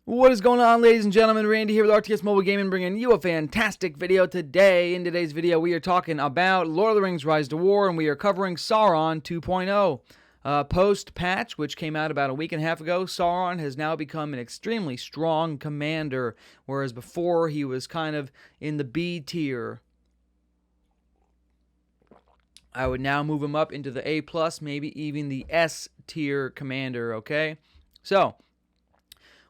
What is going on, ladies and gentlemen? Randy here with RTS Mobile Gaming, bringing you a fantastic video today. In today's video, we are talking about Lord of the Rings Rise to War, and we are covering Sauron 2.0. Post-patch, which came out about a week and a half ago, Sauron has now become an extremely strong commander, whereas before he was kind of in the B tier. I would now move him up into the A+, maybe even the S tier commander, okay? So,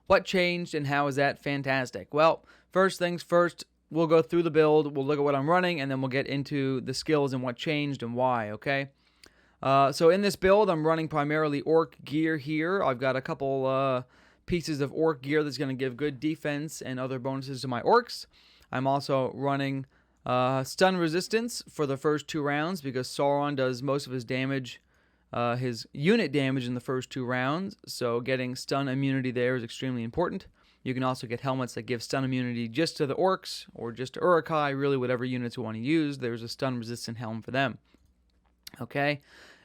what changed and how is that fantastic? Well, first things first, we'll go through the build, we'll look at what I'm running, and then we'll get into the skills and what changed and why, okay? So in this build, I'm running primarily Orc gear here. I've got a couple pieces of Orc gear that's going to give good defense and other bonuses to my Orcs. I'm also running stun resistance for the first 2 rounds because Sauron does most of his damage, his unit damage in the first 2 rounds, so getting stun immunity there is extremely important. You can also get helmets that give stun immunity just to the Orcs or just to Uruk-hai, really whatever units you want to use. There's a stun resistant helm for them. Okay,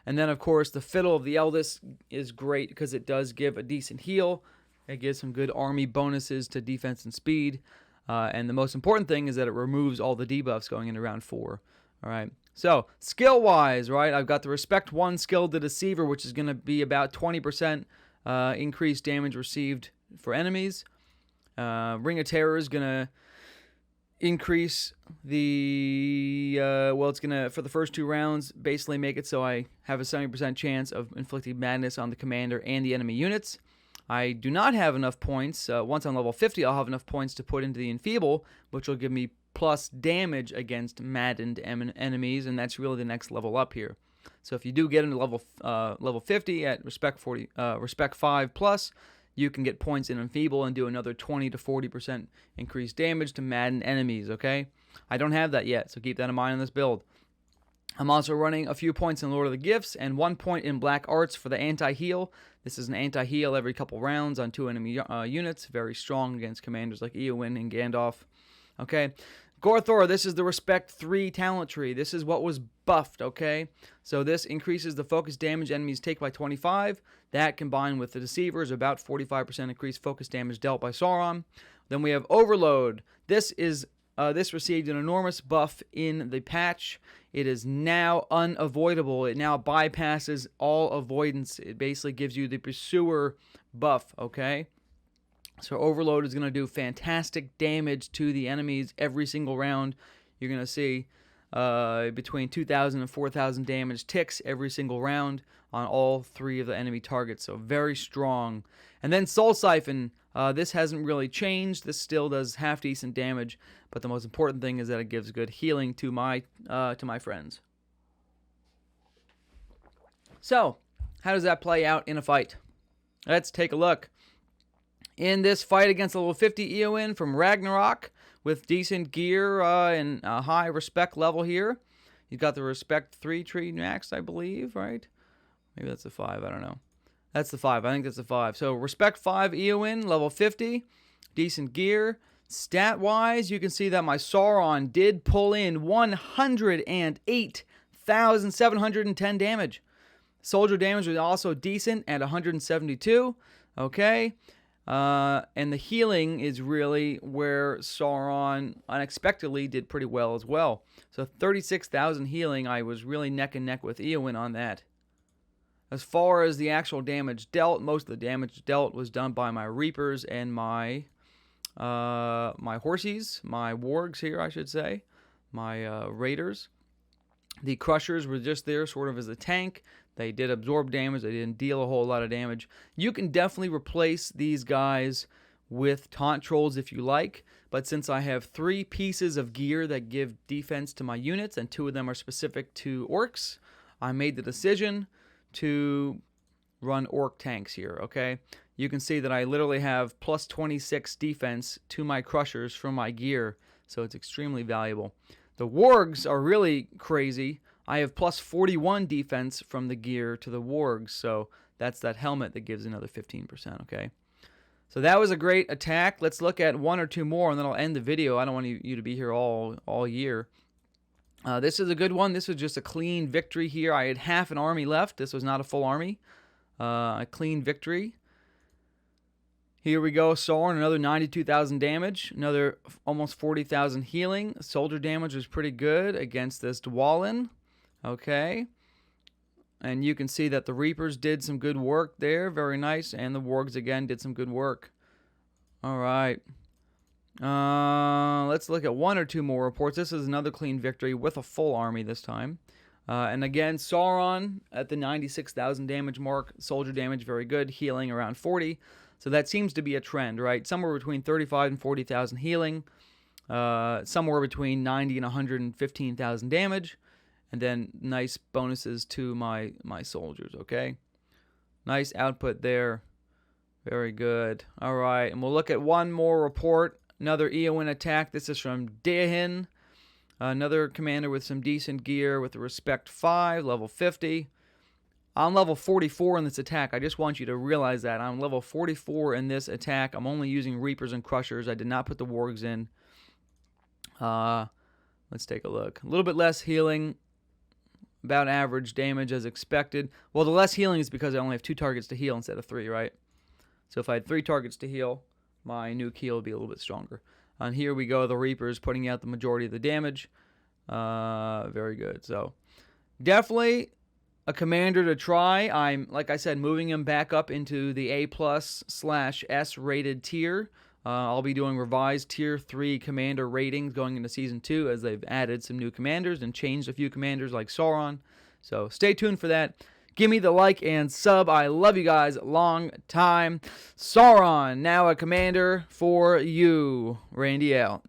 and then of course the Fiddle of the Eldest is great because it does give a decent heal. It gives some good army bonuses to defense and speed. And the most important thing is that it removes all the debuffs going into round 4. All right. So, skill-wise, right, I've got the Respect 1 skill, the Deceiver, which is going to be about 20% increased damage received for enemies. Ring of Terror is going to increase the, it's going to, for the first 2 rounds, basically make it so I have a 70% chance of inflicting madness on the commander and the enemy units. I do not have enough points. Once I'm level 50, I'll have enough points to put into the Enfeeble, which will give me plus damage against maddened enemies, and that's really the next level up here. So if you do get into level 50 at Respect 5 plus, you can get points in Enfeeble and do another 20 to 40% increased damage to maddened enemies, okay? I don't have that yet, so keep that in mind in this build. I'm also running a few points in Lord of the Gifts and 1 point in Black Arts for the anti-heal. This is an anti-heal every couple rounds on 2 enemy units. Very strong against commanders like Eowyn and Gandalf. Okay, Gorthor, this is the Respect 3 talent tree. This is what was buffed, okay? So this increases the focus damage enemies take by 25. That combined with the Deceiver is about 45% increased focus damage dealt by Sauron. Then we have Overload. This received an enormous buff in the patch. It is now unavoidable. It now bypasses all avoidance. It basically gives you the Pursuer buff, okay? So Overload is going to do fantastic damage to the enemies every single round. You're going to see between 2,000 and 4,000 damage ticks every single round on all 3 of the enemy targets. So very strong. And then Soul Siphon. This hasn't really changed. This still does half decent damage, but the most important thing is that it gives good healing to my friends. So, how does that play out in a fight? Let's take a look. In this fight against level 50 Eowyn from Ragnarok with decent gear and a high respect level here. He's got the Respect 3 tree next, I believe, right? Maybe that's a 5, I don't know. That's the 5. I think that's the 5. So Respect 5 Eowyn, level 50. Decent gear. Stat-wise, you can see that my Sauron did pull in 108,710 damage. Soldier damage was also decent at 172. Okay. And the healing is really where Sauron unexpectedly did pretty well as well. So 36,000 healing, I was really neck and neck with Eowyn on that. As far as the actual damage dealt, most of the damage dealt was done by my Reapers and my Horsies, my Wargs here, I should say, my Raiders. The Crushers were just there sort of as a tank. They did absorb damage. They didn't deal a whole lot of damage. You can definitely replace these guys with Taunt Trolls if you like, but since I have 3 pieces of gear that give defense to my units, and 2 of them are specific to Orcs, I made the decision to run Orc tanks here, okay? You can see that I literally have plus 26 defense to my Crushers from my gear, so it's extremely valuable. The Wargs are really crazy. I have plus 41 defense from the gear to the Wargs, so that's that helmet that gives another 15%, okay? So that was a great attack. Let's look at 1 or 2 more, and then I'll end the video. I don't want you to be here all year. This is a good one. This was just a clean victory here. I had half an army left. This was not a full army. A clean victory. Here we go, Sauron, another 92,000 damage, another almost 40,000 healing. Soldier damage was pretty good against this Dwalin. Okay. And you can see that the Reapers did some good work there. Very nice. And the Wargs, again, did some good work. All right. Let's look at one or two more reports. This is another clean victory with a full army this time. And again, Sauron at the 96,000 damage mark. Soldier damage, very good. Healing around 40. So that seems to be a trend, right? Somewhere between 35 and 40,000 healing. Somewhere between 90 and 115,000 damage. And then nice bonuses to my soldiers, okay? Nice output there. Very good. All right, and we'll look at one more report. Another Eowyn attack. This is from Dahin. Another commander with some decent gear with a Respect 5, level 50. I'm level 44 in this attack. I just want you to realize that. I'm level 44 in this attack. I'm only using Reapers and Crushers. I did not put the Wargs in. Let's take a look. A little bit less healing. About average damage as expected. Well, the less healing is because I only have 2 targets to heal instead of 3, right? So if I had 3 targets to heal, my nuke heal would be a little bit stronger. And here we go, the Reapers putting out the majority of the damage. Very good. So definitely a commander to try. I'm, like I said, moving him back up into the A+/S rated tier. I'll be doing revised Tier 3 commander ratings going into Season 2 as they've added some new commanders and changed a few commanders like Sauron. So stay tuned for that. Give me the like and sub. I love you guys. Long time. Sauron, now a commander for you. Randy out.